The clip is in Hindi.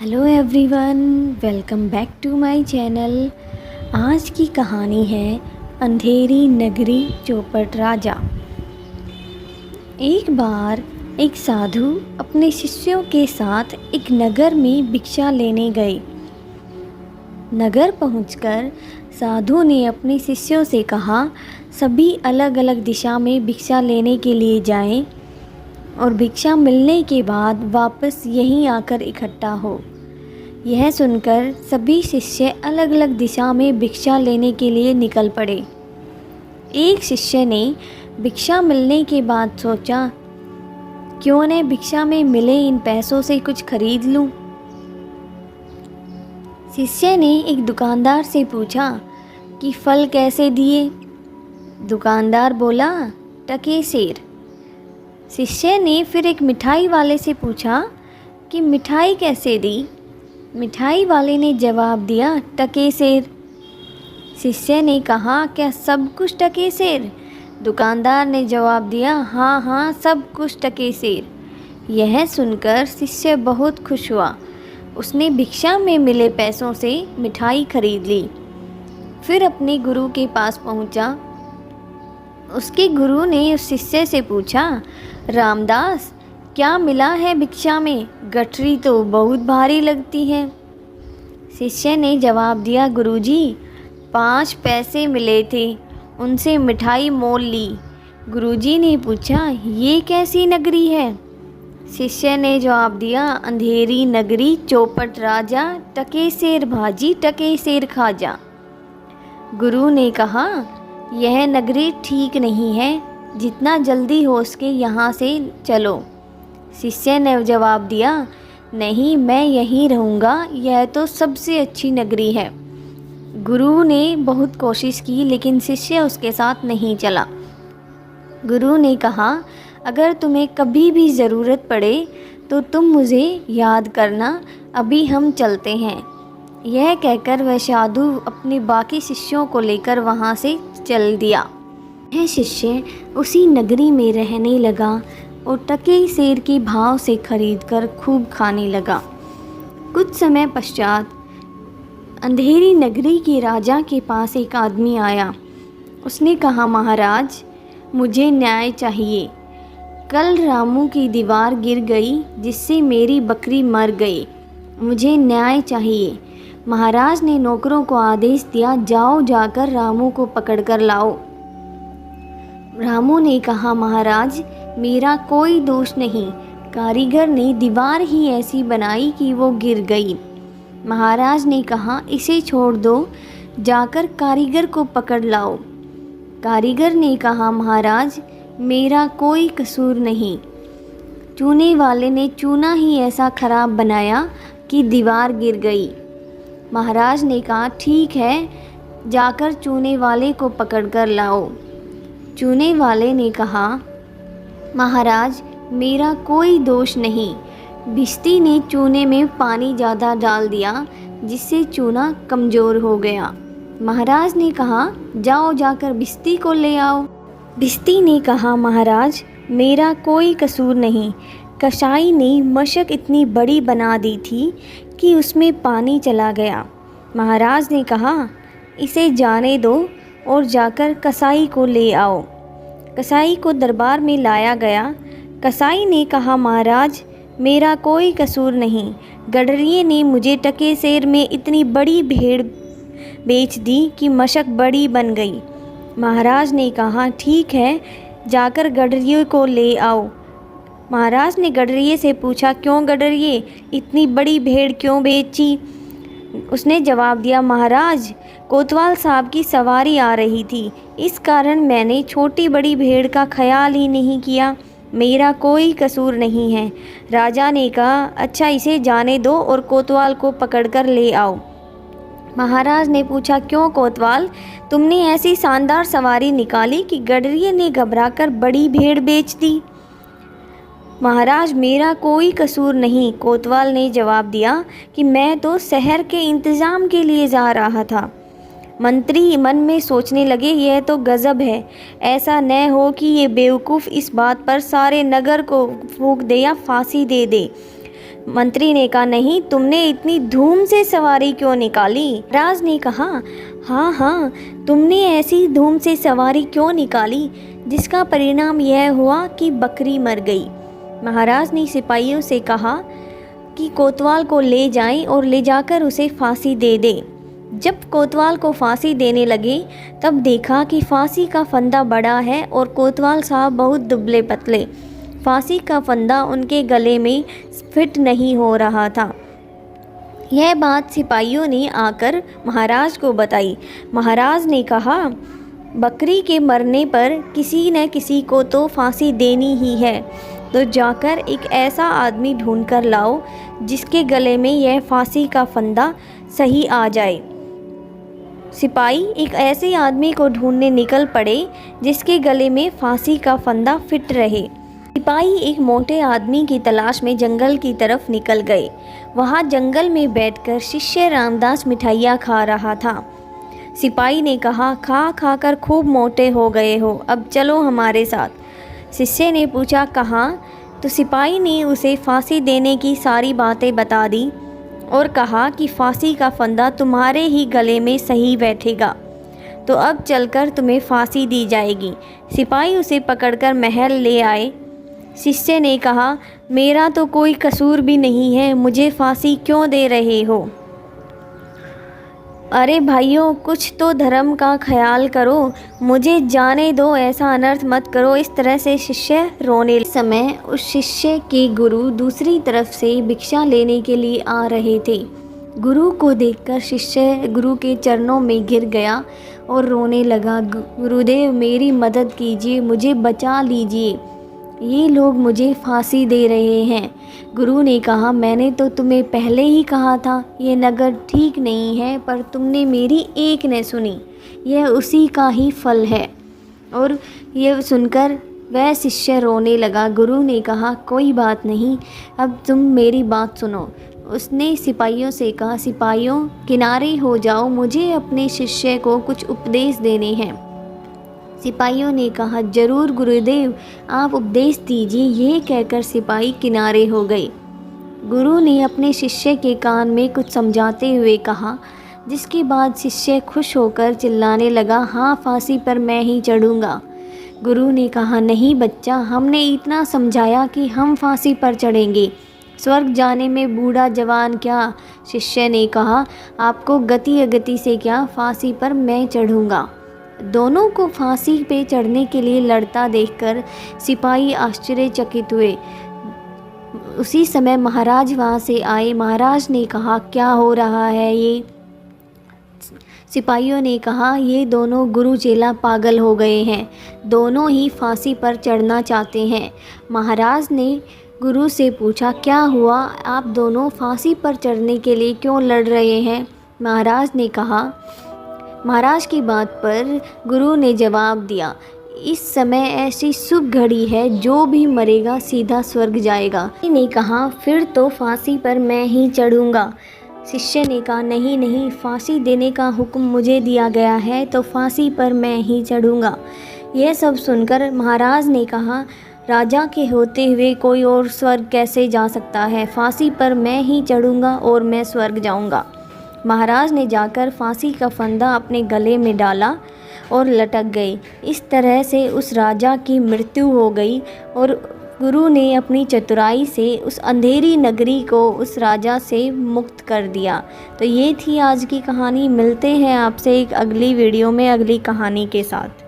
Hello everyone, welcome back to my channel. आज की कहानी है अंधेरी नगरी चौपट राजा। एक बार एक साधु अपने शिष्यों के साथ एक नगर में भिक्षा लेने गए। नगर पहुंचकर साधु ने अपने शिष्यों से कहा, सभी अलग अलग दिशा में भिक्षा लेने के लिए जाएं और भिक्षा मिलने के बाद वापस यहीं आकर इकट्ठा हो। यह सुनकर सभी शिष्य अलग अलग दिशा में भिक्षा लेने के लिए निकल पड़े। एक शिष्य ने भिक्षा मिलने के बाद सोचा, क्यों न भिक्षा में मिले इन पैसों से कुछ खरीद लूं। शिष्य ने एक दुकानदार से पूछा कि फल कैसे दिए। दुकानदार बोला, टके सेर। शिष्य ने फिर एक मिठाई वाले से पूछा कि मिठाई कैसे दी। मिठाई वाले ने जवाब दिया, टके सेर। शिष्य ने कहा, क्या सब कुछ टके सेर? दुकानदार ने जवाब दिया, हाँ हाँ, सब कुछ टके सेर। यह सुनकर शिष्य बहुत खुश हुआ। उसने भिक्षा में मिले पैसों से मिठाई खरीद ली। फिर अपने गुरु के पास पहुंचा। उसके गुरु ने उस शिष्य से पूछा, रामदास, क्या मिला है भिक्षा में? गठरी तो बहुत भारी लगती है। शिष्य ने जवाब दिया, गुरुजी, 5 पैसे मिले थे, उनसे मिठाई मोल ली। गुरुजी ने पूछा, ये कैसी नगरी है? शिष्य ने जवाब दिया, अंधेरी नगरी चौपट राजा, टके सेर भाजी टके सेर खाजा। गुरु ने कहा, यह नगरी ठीक नहीं है, जितना जल्दी हो सके यहाँ से चलो। शिष्य ने जवाब दिया, नहीं, मैं यहीं रहूँगा, यह तो सबसे अच्छी नगरी है। गुरु ने बहुत कोशिश की, लेकिन शिष्य उसके साथ नहीं चला। गुरु ने कहा, अगर तुम्हें कभी भी ज़रूरत पड़े तो तुम मुझे याद करना, अभी हम चलते हैं। यह कहकर वह साधु अपने बाकी शिष्यों को लेकर वहाँ से चल दिया। यह शिष्य उसी नगरी में रहने लगा और टके सेर के भाव से खरीदकर खूब खाने लगा। कुछ समय पश्चात अंधेरी नगरी के राजा के पास एक आदमी आया। उसने कहा, महाराज, मुझे न्याय चाहिए। कल रामू की दीवार गिर गई, जिससे मेरी बकरी मर गई। मुझे न्याय चाहिए। महाराज ने नौकरों को आदेश दिया, जाओ, जाकर रामू को पकड़कर लाओ। रामू ने कहा, महाराज, मेरा कोई दोष नहीं, कारीगर ने दीवार ही ऐसी बनाई कि वो गिर गई। महाराज ने कहा, इसे छोड़ दो, जाकर कारीगर को पकड़ लाओ। कारीगर ने कहा, महाराज, मेरा कोई कसूर नहीं, चूने वाले ने चूना ही ऐसा खराब बनाया कि दीवार गिर गई। महाराज ने कहा, ठीक है, जाकर चूने वाले को पकड़ कर लाओ। चूने वाले ने कहा, महाराज, मेरा कोई दोष नहीं, भिश्ती ने चूने में पानी ज़्यादा डाल दिया, जिससे चूना कमज़ोर हो गया। महाराज ने कहा, जाओ, जाकर भिश्ती को ले आओ। भिश्ती ने कहा, महाराज, मेरा कोई कसूर नहीं, कसाई ने मशक इतनी बड़ी बना दी थी कि उसमें पानी चला गया। महाराज ने कहा, इसे जाने दो और जाकर कसाई को ले आओ। कसाई को दरबार में लाया गया। कसाई ने कहा, महाराज, मेरा कोई कसूर नहीं, गडरिये ने मुझे टके सेर में इतनी बड़ी भेड़ बेच दी कि मशक बड़ी बन गई। महाराज ने कहा, ठीक है, जाकर गडरिये को ले आओ। महाराज ने गडरिये से पूछा, क्यों गडरिये, इतनी बड़ी भेड़ क्यों बेची? उसने जवाब दिया, महाराज, कोतवाल साहब की सवारी आ रही थी, इस कारण मैंने छोटी बड़ी भेड़ का ख्याल ही नहीं किया, मेरा कोई कसूर नहीं है। राजा ने कहा, अच्छा, इसे जाने दो और कोतवाल को पकड़कर ले आओ। महाराज ने पूछा, क्यों कोतवाल, तुमने ऐसी शानदार सवारी निकाली कि गडरिये ने घबराकर बड़ी भेड़ बेच दी। महाराज, मेरा कोई कसूर नहीं। कोतवाल ने जवाब दिया कि मैं तो शहर के इंतज़ाम के लिए जा रहा था। मंत्री मन में सोचने लगे, यह तो गज़ब है, ऐसा न हो कि ये बेवकूफ़ इस बात पर सारे नगर को फूंक दे या फांसी दे दे। मंत्री ने कहा, नहीं, तुमने इतनी धूम से सवारी क्यों निकाली? महाराज ने कहा, हाँ, तुमने ऐसी धूम से सवारी क्यों निकाली जिसका परिणाम यह हुआ कि बकरी मर गई। महाराज ने सिपाहियों से कहा कि कोतवाल को ले जाएं और ले जाकर उसे फांसी दे दें। जब कोतवाल को फांसी देने लगे तब देखा कि फांसी का फंदा बड़ा है और कोतवाल साहब बहुत दुबले पतले। फांसी का फंदा उनके गले में फिट नहीं हो रहा था। यह बात सिपाहियों ने आकर महाराज को बताई। महाराज ने कहा, बकरी के मरने पर किसी न किसी को तो फांसी देनी ही है, तो जाकर एक ऐसा आदमी ढूंढ कर लाओ जिसके गले में यह फांसी का फंदा सही आ जाए। सिपाही एक ऐसे आदमी को ढूंढने निकल पड़े जिसके गले में फांसी का फंदा फिट रहे। सिपाही एक मोटे आदमी की तलाश में जंगल की तरफ निकल गए। वहाँ जंगल में बैठकर शिष्य रामदास मिठाइयाँ खा रहा था। सिपाही ने कहा, खा कर खूब मोटे हो गए हो, अब चलो हमारे साथ। शिष्य ने पूछा, कहाँ? तो सिपाही ने उसे फांसी देने की सारी बातें बता दी और कहा कि फांसी का फंदा तुम्हारे ही गले में सही बैठेगा, तो अब चलकर तुम्हें फांसी दी जाएगी। सिपाही उसे पकड़कर महल ले आए। शिष्य ने कहा, मेरा तो कोई कसूर भी नहीं है, मुझे फांसी क्यों दे रहे हो? अरे भाइयों, कुछ तो धर्म का ख्याल करो, मुझे जाने दो, ऐसा अनर्थ मत करो। इस तरह से शिष्य रोने समय उस शिष्य के गुरु दूसरी तरफ से भिक्षा लेने के लिए आ रहे थे। गुरु को देखकर शिष्य गुरु के चरणों में गिर गया और रोने लगा, गुरुदेव मेरी मदद कीजिए, मुझे बचा लीजिए, ये लोग मुझे फांसी दे रहे हैं। गुरु ने कहा, मैंने तो तुम्हें पहले ही कहा था ये नगर ठीक नहीं है, पर तुमने मेरी एक न सुनी, यह उसी का ही फल है। और यह सुनकर वह शिष्य रोने लगा। गुरु ने कहा, कोई बात नहीं, अब तुम मेरी बात सुनो। उसने सिपाहियों से कहा, सिपाहियों किनारे हो जाओ, मुझे अपने शिष्य को कुछ उपदेश देने हैं। सिपाहियों ने कहा, जरूर गुरुदेव, आप उपदेश दीजिए। ये कहकर सिपाही किनारे हो गए। गुरु ने अपने शिष्य के कान में कुछ समझाते हुए कहा, जिसके बाद शिष्य खुश होकर चिल्लाने लगा, हाँ, फांसी पर मैं ही चढ़ूँगा। गुरु ने कहा, नहीं बच्चा, हमने इतना समझाया कि हम फांसी पर चढ़ेंगे, स्वर्ग जाने में बूढ़ा जवान क्या। शिष्य ने कहा, आपको गति अगति से क्या, फांसी पर मैं चढ़ूँगा। दोनों को फांसी पे चढ़ने के लिए लड़ता देखकर सिपाही आश्चर्यचकित हुए। उसी समय महाराज वहाँ से आए। महाराज ने कहा, क्या हो रहा है ये? सिपाहियों ने कहा, ये दोनों गुरु चेला पागल हो गए हैं, दोनों ही फांसी पर चढ़ना चाहते हैं। महाराज ने गुरु से पूछा, क्या हुआ, आप दोनों फांसी पर चढ़ने के लिए क्यों लड़ रहे हैं? महाराज ने कहा, महाराज की बात पर गुरु ने जवाब दिया, इस समय ऐसी शुभ घड़ी है, जो भी मरेगा सीधा स्वर्ग जाएगा। ने कहा, फिर तो फांसी पर मैं ही चढ़ूँगा। शिष्य ने कहा, नहीं, फांसी देने का हुक्म मुझे दिया गया है, तो फांसी पर मैं ही चढ़ूँगा। यह सब सुनकर महाराज ने कहा, राजा के होते हुए कोई और स्वर्ग कैसे जा सकता है? फांसी पर मैं ही चढ़ूँगा और मैं स्वर्ग जाऊँगा। महाराज ने जाकर फांसी का फंदा अपने गले में डाला और लटक गए। इस तरह से उस राजा की मृत्यु हो गई और गुरु ने अपनी चतुराई से उस अंधेरी नगरी को उस राजा से मुक्त कर दिया। तो ये थी आज की कहानी। मिलते हैं आपसे एक अगली वीडियो में अगली कहानी के साथ।